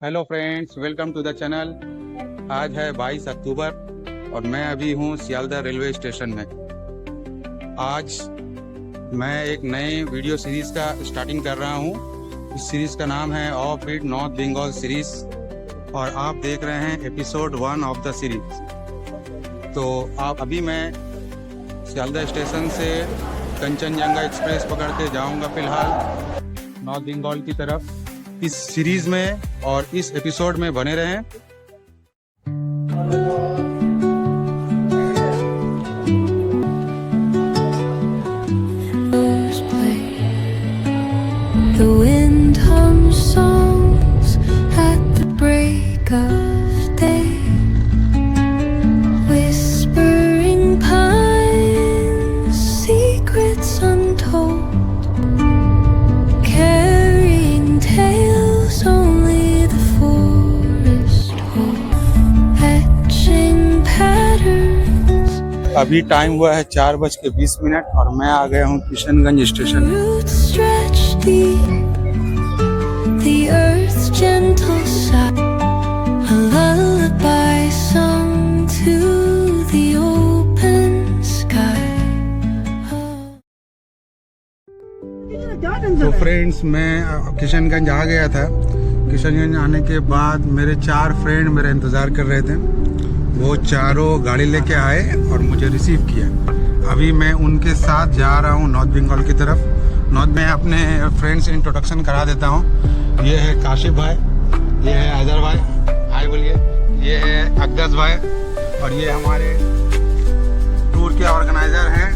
Hello friends, welcome to the channel. आज है 22 अक्टूबर और मैं अभी हूँ सियालदह रेलवे स्टेशन में। आज मैं एक नए वीडियो सीरीज़ का स्टार्टिंग कर रहा हूँ। इस सीरीज़ का नाम है off beat north Bengal series और आप देख रहे हैं एपिसोड 1 ऑफ द सीरीज़। तो आप अभी मैं सियालदह स्टेशन से कंचनजंगा एक्सप्रेस पकड़ के जाऊँगा फ़िलहाल नॉर्थ बंगाल की तरफ। इस सीरीज़ में और इस एपिसोड में बने रहें। The wind hums songs at the break of day, whispering pines, secrets untold, carrying tales only the forest holds, etching patterns. अभी टाइम हुआ है 4:20 और मैं आ गया हूँ Kishanganj station. Roots stretch deep, the earth's gentle sigh, a lullaby sung to the open sky. तो friends, मैं किशनगंज आ गया था। किशनगंज आने के बाद मेरे 4 फ्रेंड मेरा इंतज़ार कर रहे थे। वो चारों गाड़ी लेके आए और मुझे रिसीव किया। अभी मैं उनके साथ जा रहा हूँ नॉर्थ बंगाल की तरफ। नॉर्थ में अपने फ्रेंड्स से इंट्रोडक्शन करा देता हूँ। ये है काशिफ भाई, ये है अजहर भाई, हाय बोलिए। ये है अकदस भाई और ये हमारे टूर के ऑर्गेनाइजर हैं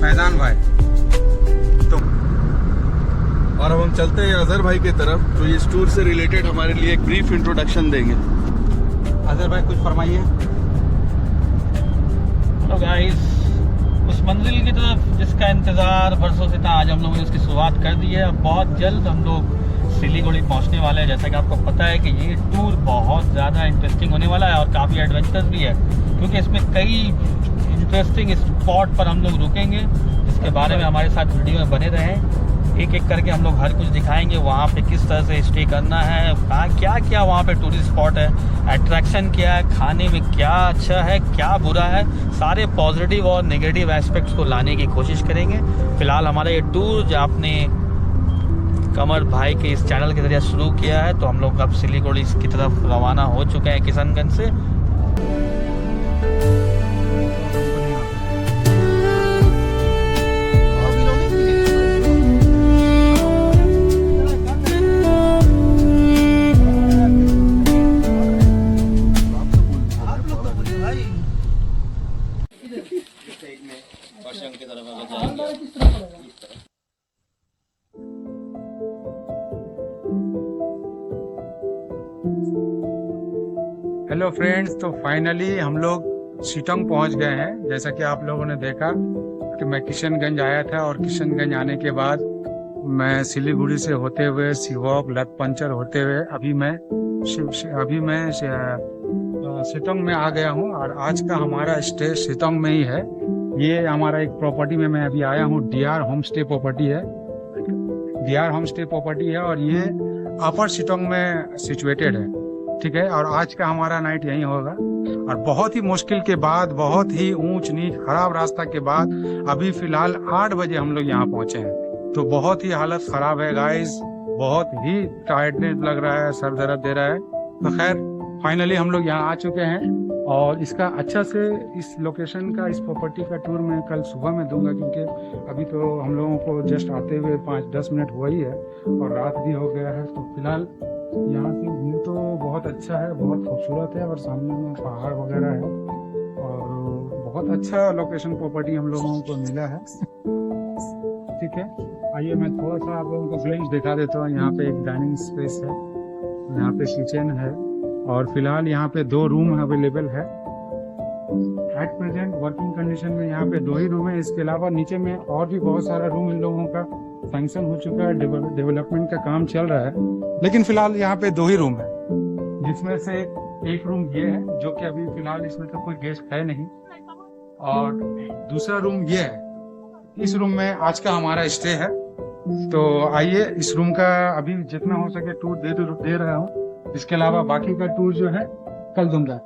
फैजान भाई। तो और अब हम चलते हैं अजहर भाई की तरफ, तो इस टूर से रिलेटेड हमारे लिए एक ब्रीफ इंट्रोडक्शन देंगे। अजहर भाई कुछ फरमाइए। हेलो गाइस, उस मंजिल की तरफ जिसका इंतज़ार बरसों से था, आज हम लोगों ने उसकी शुरुआत कर दी है। अब बहुत जल्द हम लोग सिलीगुड़ी पहुंचने वाले हैं। जैसा कि आपको पता है कि ये टूर बहुत ज़्यादा इंटरेस्टिंग होने वाला है और काफ़ी एडवेंचरस भी है, क्योंकि इसमें कई इंटरेस्टिंग स्पॉट पर हम लोग रुकेंगे, जिसके बारे में हमारे साथ वीडियो में बने रहें। एक एक करके हम लोग हर कुछ दिखाएंगे। वहाँ पे किस तरह से स्टे करना है, कहाँ क्या क्या वहाँ पे टूरिस्ट स्पॉट है, अट्रैक्शन क्या है, खाने में क्या अच्छा है क्या बुरा है, सारे पॉजिटिव और नेगेटिव एस्पेक्ट्स को लाने की कोशिश करेंगे। फिलहाल हमारा ये टूर जो आपने कमर भाई के इस चैनल के जरिए शुरू किया है, तो हम लोग अब सिलीगुड़ी की तरफ रवाना हो चुके हैं किशनगंज से। हेलो फ्रेंड्स, तो फाइनली हम लोग शिटोंग पहुंच गए हैं। जैसा कि आप लोगों ने देखा कि मैं किशनगंज आया था और किशनगंज आने के बाद मैं सिलीगुड़ी से होते हुए सिवोक लतपंचर होते हुए अभी मैं शिटोंग में आ गया हूं और आज का हमारा स्टे शिटोंग में ही है। ये हमारा एक प्रॉपर्टी में मैं अभी आया हूं। डीआर होम स्टे प्रॉपर्टी है। डीआर होम स्टे प्रॉपर्टी है और ये अपर शिटोंग में सिचुएटेड है, ठीक है। और आज का हमारा नाइट यहीं होगा और बहुत ही मुश्किल के बाद, बहुत ही ऊंच नीच खराब रास्ता के बाद अभी फिलहाल 8 बजे हम लोग यहाँ पहुंचे हैं। तो बहुत ही हालत खराब है गाइस, बहुत ही टायर्डनेस लग रहा है, सर दर्द दे रहा है। तो खैर फाइनली हम लोग यहाँ आ चुके हैं और इसका अच्छा से इस लोकेशन का, इस प्रॉपर्टी का टूर मैं कल सुबह में दूंगा, क्योंकि अभी तो हम लोगों को जस्ट आते हुए 5-10 मिनट हुआ ही है और रात भी हो गया है। तो फिलहाल यहाँ से व्यू तो बहुत अच्छा है, बहुत खूबसूरत है और सामने में पहाड़ वगैरह है और बहुत अच्छा लोकेशन प्रॉपर्टी हम लोगों को मिला है, ठीक है। आइए मैं थोड़ा सा आप लोगों को ग्लिम्स दिखा देता हूँ। यहाँ पे एक डाइनिंग स्पेस है, यहाँ पे किचन है और फिलहाल यहाँ पे 2 रूम अवेलेबल है। एट प्रेजेंट वर्किंग कंडीशन में यहाँ पे 2 ही रूम है। इसके अलावा नीचे में और भी बहुत सारा रूम इन लोगों का सैंक्शन हो चुका है, डेवलपमेंट का काम चल रहा है, लेकिन फिलहाल यहाँ पे 2 ही रूम है, जिसमें से एक रूम ये है जो कि अभी फिलहाल इसमें तो कोई गेस्ट है नहीं, और दूसरा रूम ये है। इस रूम में आज का हमारा स्टे है। तो आइए इस रूम का अभी जितना हो सके टूर दे रहा हूँ। इसके अलावा बाकी का टूर जो है कल दूंगा।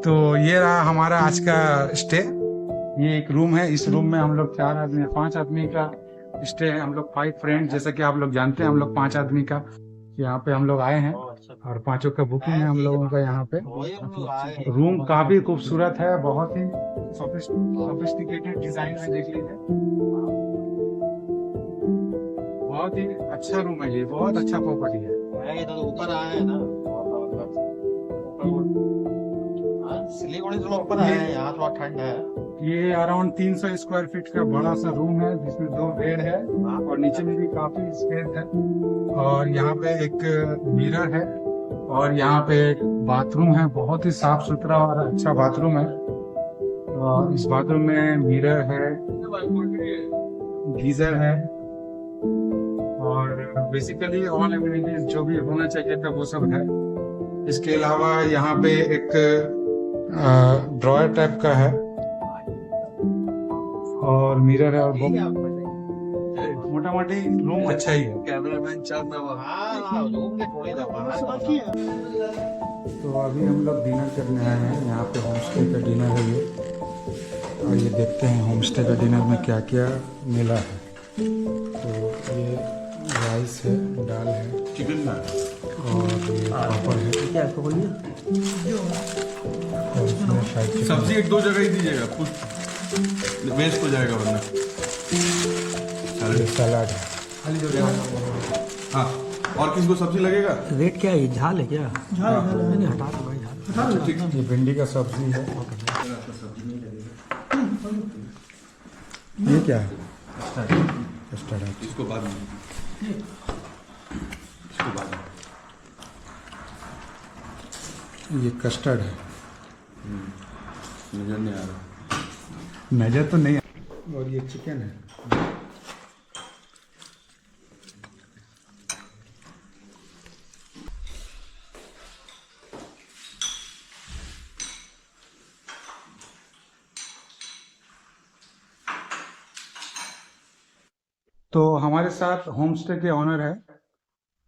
तो ये रहा हमारा आज का स्टे। ये एक रूम है। इस रूम में हम लोग 5 आदमी का स्टे है। हम लोग 5 फ्रेंड, जैसा कि आप लोग जानते हैं, हम लोग 5 आदमी का यहाँ पे हम लोग आए हैं और 5 का बुकिंग है हम लोगों का यहाँ पे। रूम काफी खूबसूरत है, बहुत ही सोफिस्टिकेटेड डिजाइन में, देख लीजिए। बहुत ही अच्छा रूम है ये, बहुत अच्छा प्रॉपर्टी है। तो ऊपर आया है ना, सिलीगुड़ी थोड़ा ऊपर आया है, यहाँ थोड़ा ठंड है। ये अराउंड 300 स्क्वायर फीट का बड़ा सा रूम है जिसमें 2 बेड है और नीचे में भी काफी स्पेस है। और यहाँ पे एक मिरर है और यहाँ पे एक बाथरूम है, बहुत ही साफ सुथरा और अच्छा बाथरूम है। और इस बाथरूम में मिरर है, गीजर है और बेसिकली ऑल एमिनिटीज जो भी होना चाहिए था वो सब है। इसके अलावा यहाँ पे एक ड्रॉयर टाइप का है और मिरर है और मोटा मोटी रूम अच्छा ही है। कैमरामैन चलता हुआ तो अभी हम लोग डिनर करने आए हैं। यहाँ पे होम स्टे का डिनर है ये, और ये देखते हैं होम स्टे का डिनर में क्या क्या मिला है। तो ये राइस है, दाल है, चिकन ना और ये पापड़ है और इसमें शायद सब्जी 1-2 जगह ही दीजिएगा, कुछ वेस्ट हो जाएगा वरना। सलाद है। हाँ, और किसको सब्जी लगेगा? रेट क्या है? झाल है क्या? झाल नहीं, हटा दो भाई, झाल। ये भिंडी का सब्जी है। ये क्या है? कस्टर्ड है। इसको बाद में, इसको बाद में। ये कस्टर्ड है। नजर नहीं आ रहा। नजर तो नहीं आ। और ये चिकन है। तो हमारे साथ होम स्टे के ऑनर है,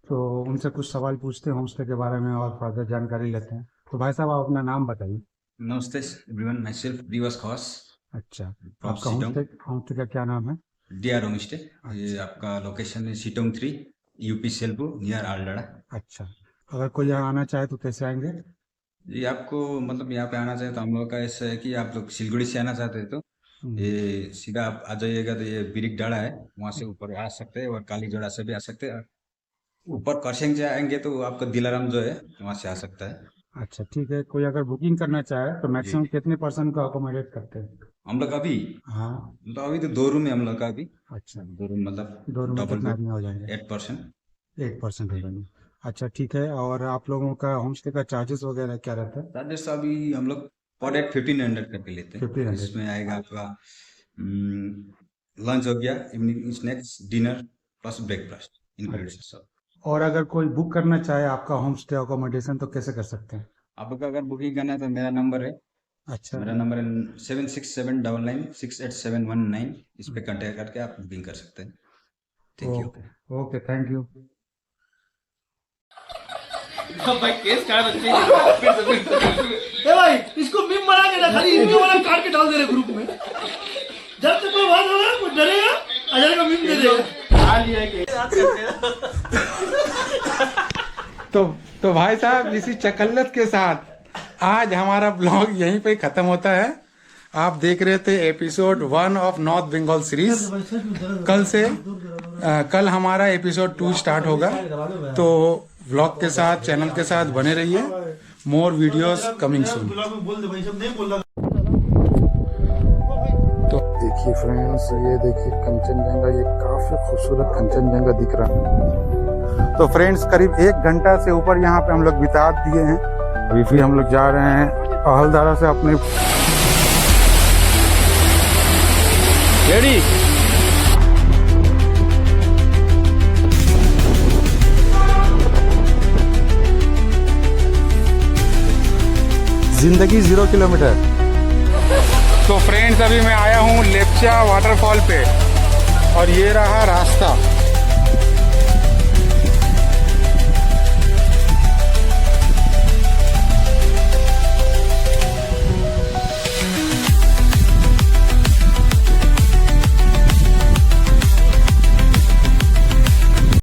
तो उनसे कुछ सवाल पूछते हैं होम स्टे के बारे में और फर्दर जानकारी लेते हैं। तो भाई साहब आप अपना नाम बताइए। नमस्ते एवरीवन, माई सेल्फ दिवस खवास। अच्छा, आपका होम स्टे का क्या नाम है? DR home stay. ये आपका लोकेशन है सीटोंग 3, यूपी सेल्पू, नियर आलड़ा। अच्छा, अगर कोई यहाँ आना चाहे तो कैसे आएंगे? ये आपको मतलब यहाँ पे आना चाहे तो हम लोग का ऐसा है कि आप लोग सिलगुड़ी से आना चाहते हैं तो ये सीधा आप आ जाइएगा, तो ये बिरिक डाड़ा है, वहाँ से ऊपर आ सकते हैं, और काली जोड़ा से भी आ सकते हैं। ऊपर करसेंग से आएंगे तो आपका दिलाराम जो है वहाँ से आ सकता है। अच्छा ठीक है। कोई अगर बुकिंग करना चाहे तो मैक्सिमम कितने % का अकोमोडेट करते हैं? हम लोग अभी हाँ, मतलब अभी तो 2 रूम है हम लोग का अभी। अच्छा, 2 रूम मतलब 2 रूम में डबल कितने आदमी हो जाएंगे? 8%। 1% हो जाएंगे। अच्छा ठीक है। और आप लोगों का होम स्टे का चार्जेस वगैरह क्या रहता है? चार्जेस अभी हम लोग पर हेड 1500 करके लेते हैं। 1500। इसमें आएगा आपका लंच हो गया, evening snacks, dinner plus breakfast included सब। और अगर कोई बुक करना चाहे आपका होम स्टे अकोमोडेशन तो कैसे कर सकते हैं? आपका अगर बुकिंग करना है तो मेरा नंबर है, अच्छा, मेरा नंबर है 7679968719। इस पे कांटेक्ट करके आप बुकिंग कर सकते हैं। Thank you. Okay, thank you. भाई केस काट अच्छे ए भाई, इसको मीम बना के खाली इनके वाला काट के डाल दे रहे ग्रुप में। जब तक कोई बात होगा, कोई डरेगा, अजय का मीम दे देगा। आ लिया के तो भाई साहब इसी चकल्लत के साथ आज हमारा ब्लॉग यहीं पे खत्म होता है। आप देख रहे थे episode 1 of north Bengal series. कल हमारा एपिसोड 2 स्टार्ट होगा। तो व्लॉग के साथ, चैनल के साथ बने रहिए। More videos coming soon. तो देखिए फ्रेंड्स, ये देखिए कंचनजंगा, ये काफी खूबसूरत कंचनजंगा दिख रहा है। तो फ्रेंड्स करीब 1 घंटा से ऊपर यहाँ पे हम लोग बिता दिए हैं। अभी फिर हम लोग जा रहे हैं अहलदारा से अपने जिंदगी 0 किलोमीटर। तो फ्रेंड्स अभी मैं आया हूँ लेप्चा वाटरफॉल पे और ये रहा रास्ता।